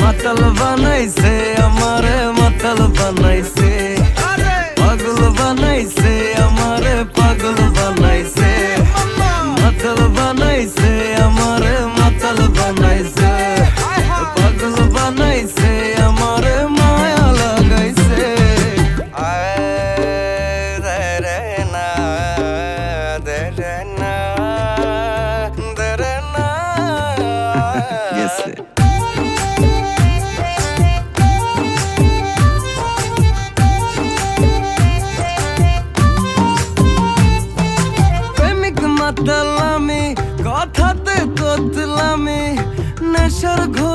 মাতাল বানাইছে আমারে, মাতাল বানাইছে, পাগল বানাইছে আমারে, পাগল বানাইছে, মাতাল বানাইছে আমারে, মাতাল বানাইছে, পাগল বানাইছে আমারে, মায়া লাগাইছে। রে রে না, দে রে না, দে রে না। গেছে। মাতালামি কথাতে তোতলামি নেশার ঘোর